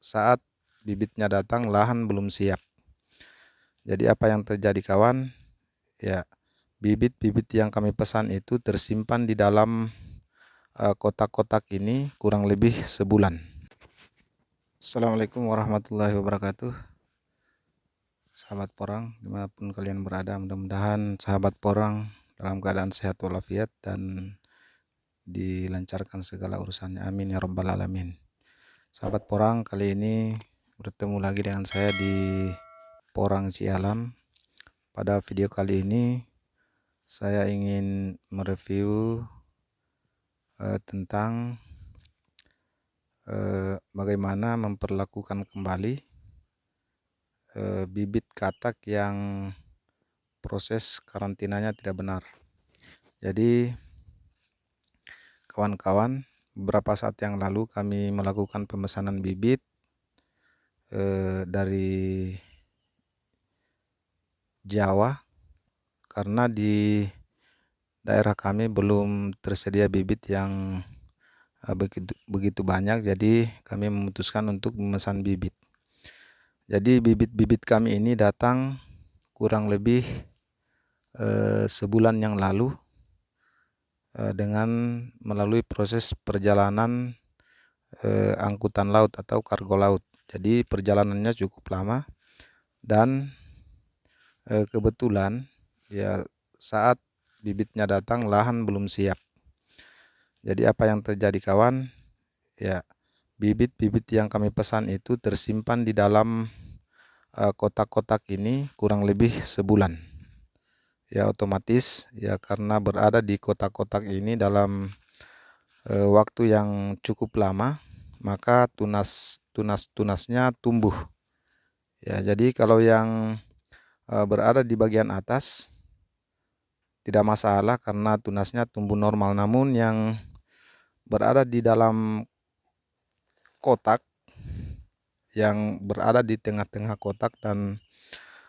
saat bibitnya datang lahan belum siap. Jadi apa yang terjadi kawan? Ya, bibit-bibit yang kami pesan itu tersimpan di dalam kotak-kotak ini kurang lebih sebulan. Assalamualaikum warahmatullahi wabarakatuh. Sahabat porang dimanapun kalian berada, mudah-mudahan sahabat porang dalam keadaan sehat walafiat dan dilancarkan segala urusannya, amin ya rabbal alamin. Sahabat porang, kali ini bertemu lagi dengan saya di Porang Cialam. Pada video kali ini saya ingin mereview tentang bagaimana memperlakukan kembali bibit katak yang proses karantinanya tidak benar. Jadi kawan-kawan, beberapa saat yang lalu kami melakukan pemesanan bibit dari Jawa karena di daerah kami belum tersedia bibit yang begitu banyak, jadi kami memutuskan untuk memesan bibit. Jadi bibit-bibit kami ini datang kurang lebih sebulan yang lalu dengan melalui proses perjalanan angkutan laut atau kargo laut. Jadi perjalanannya cukup lama dan kebetulan ya saat bibitnya datang lahan belum siap. Jadi apa yang terjadi kawan? Ya, bibit-bibit yang kami pesan itu tersimpan di dalam kotak-kotak ini kurang lebih sebulan. Ya otomatis ya karena berada di kotak-kotak ini dalam waktu yang cukup lama, maka tunas-tunasnya tumbuh. Ya, jadi kalau yang berada di bagian atas tidak masalah karena tunasnya tumbuh normal, namun yang berada di dalam kotak, yang berada di tengah-tengah kotak dan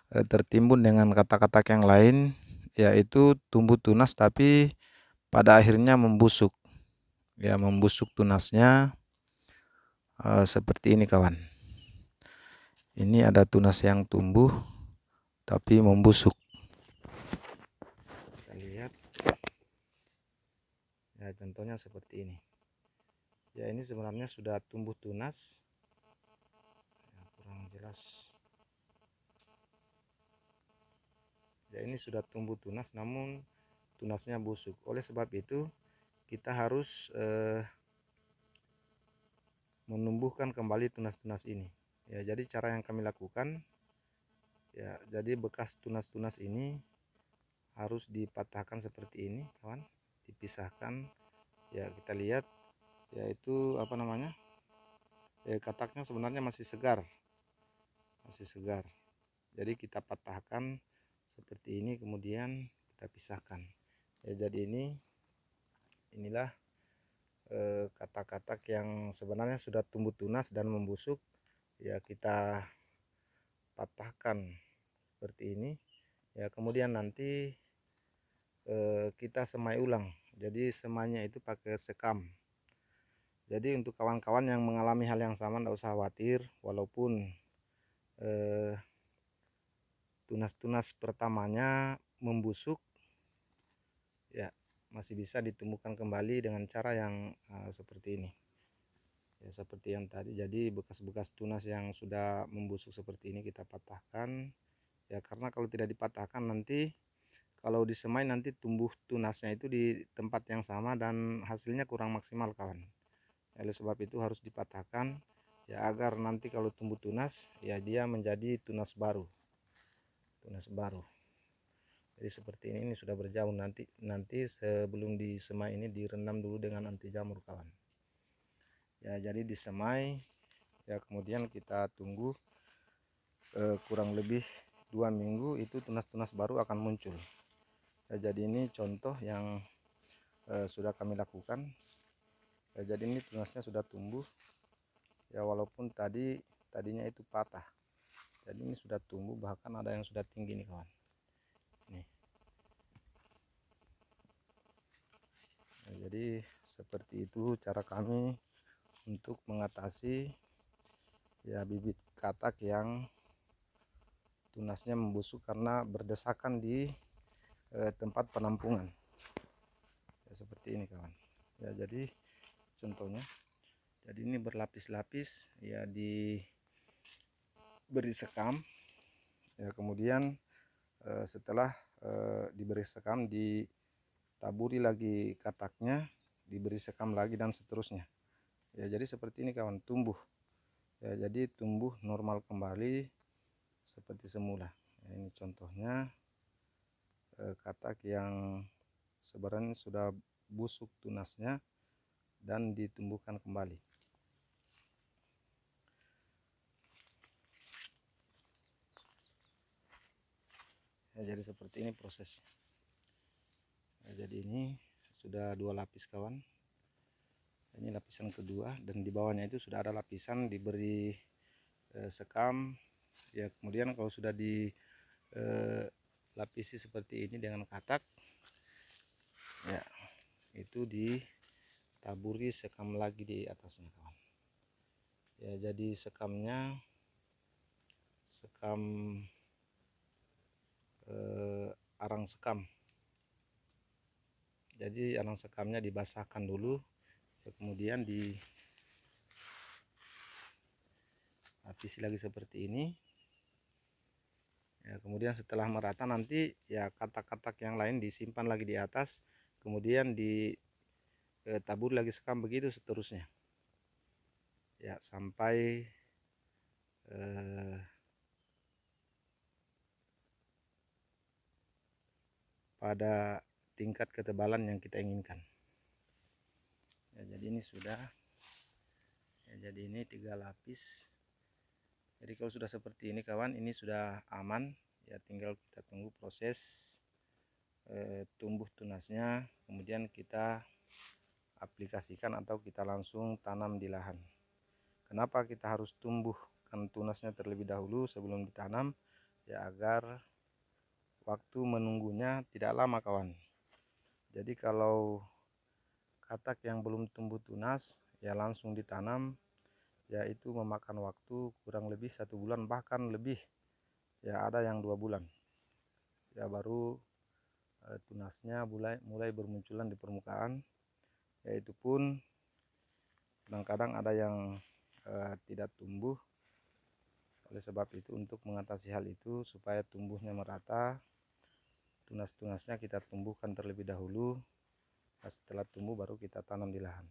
tertimbun dengan katak-katak yang lain, yaitu tumbuh tunas tapi pada akhirnya membusuk. Ya, membusuk tunasnya seperti ini kawan. Ini ada tunas yang tumbuh tapi membusuk. Kita lihat. Ya, contohnya seperti ini. Ya, ini sebenarnya sudah tumbuh tunas. Ya, kurang jelas. Ya, ini sudah tumbuh tunas namun tunasnya busuk. Oleh sebab itu kita harus menumbuhkan kembali tunas-tunas ini. Ya, jadi cara yang kami lakukan, ya, jadi bekas tunas-tunas ini harus dipatahkan seperti ini, kawan, dipisahkan. Ya, kita lihat, yaitu apa namanya? Kataknya sebenarnya masih segar, Jadi kita patahkan seperti ini, kemudian kita pisahkan. Ya, jadi inilah katak-katak yang sebenarnya sudah tumbuh tunas dan membusuk. Ya, kita patahkan seperti ini. Ya, kemudian nanti kita semai ulang. Jadi semainya itu pakai sekam. Jadi untuk kawan-kawan yang mengalami hal yang sama tidak usah khawatir, walaupun tunas-tunas pertamanya membusuk, ya masih bisa ditumbuhkan kembali dengan cara yang seperti ini. Ya, seperti yang tadi. Jadi bekas-bekas tunas yang sudah membusuk seperti ini kita patahkan. Ya, karena kalau tidak dipatahkan nanti kalau disemai nanti tumbuh tunasnya itu di tempat yang sama dan hasilnya kurang maksimal kawan. Oleh sebab itu harus dipatahkan ya agar nanti kalau tumbuh tunas ya dia menjadi tunas baru. Jadi seperti ini sudah berjamur. Nanti sebelum disemai ini direndam dulu dengan anti jamur kawan. Ya, jadi disemai ya, kemudian kita tunggu kurang lebih 2 minggu itu tunas-tunas baru akan muncul. Ya, jadi ini contoh yang sudah kami lakukan. Ya, jadi ini tunasnya sudah tumbuh ya, walaupun tadinya itu patah. Jadi ini sudah tumbuh, bahkan ada yang sudah tinggi nih kawan. Nih. Ya, jadi seperti itu cara kami untuk mengatasi ya bibit katak yang tunasnya membusuk karena berdesakan di tempat penampungan. Ya, seperti ini kawan. Ya, jadi contohnya, jadi ini berlapis-lapis ya, diberi sekam ya, kemudian setelah diberi sekam ditaburi lagi kataknya, diberi sekam lagi dan seterusnya ya. Jadi seperti ini kawan, tumbuh ya, jadi tumbuh normal kembali seperti semula ya. Ini contohnya katak yang sebenarnya sudah busuk tunasnya dan ditumbuhkan kembali. Ya, jadi seperti ini prosesnya. Ya, jadi ini sudah 2 lapis kawan. Ini lapisan kedua, dan di bawahnya itu sudah ada lapisan diberi sekam ya. Kemudian kalau sudah dilapisi seperti ini dengan katak ya, itu ditaburi sekam lagi di atasnya kawan ya. Jadi sekamnya sekam arang sekam. Jadi arang sekamnya dibasahkan dulu ya, kemudian dilapisi lagi seperti ini ya. Kemudian setelah merata nanti ya, katak-katak yang lain disimpan lagi di atas, kemudian ditabur lagi sekam, begitu seterusnya ya, sampai pada tingkat ketebalan yang kita inginkan ya. Jadi ini sudah ya, jadi ini 3 lapis. Jadi kalau sudah seperti ini kawan, ini sudah aman ya, tinggal kita tunggu proses tumbuh tunasnya, kemudian kita aplikasikan atau kita langsung tanam di lahan. Kenapa kita harus tumbuhkan tunasnya terlebih dahulu sebelum ditanam ya, agar waktu menunggunya tidak lama kawan. Jadi kalau katak yang belum tumbuh tunas ya langsung ditanam ya, itu memakan waktu kurang lebih 1 bulan, bahkan lebih ya, ada yang 2 bulan ya, baru tunasnya mulai bermunculan di permukaan. Yaitu pun kadang-kadang ada yang tidak tumbuh. Oleh sebab itu, untuk mengatasi hal itu supaya tumbuhnya merata, tunas-tunasnya kita tumbuhkan terlebih dahulu. Setelah tumbuh baru kita tanam di lahan.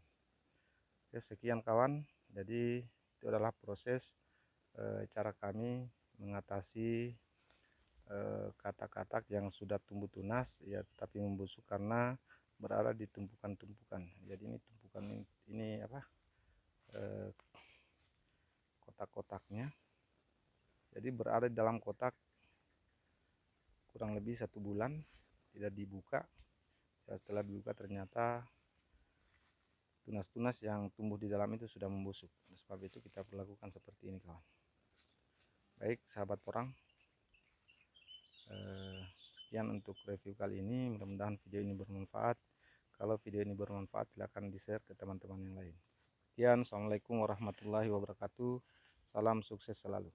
Oke, sekian kawan. Jadi itu adalah proses cara kami mengatasi katak-katak yang sudah tumbuh tunas ya, tapi membusuk karena berada di tumpukan-tumpukan. Jadi ini tumpukan ini apa, kotak-kotaknya. Jadi berada di dalam kotak kurang lebih 1 bulan tidak dibuka ya. Setelah dibuka ternyata tunas-tunas yang tumbuh di dalam itu sudah membusuk. Oleh sebab itu kita perlakukan seperti ini kawan. Baik sahabat porang, sekian untuk review kali ini. Mudah-mudahan video ini bermanfaat. Kalau video ini bermanfaat, silahkan di-share ke teman-teman yang lain. Sekian, assalamualaikum warahmatullahi wabarakatuh. Salam sukses selalu.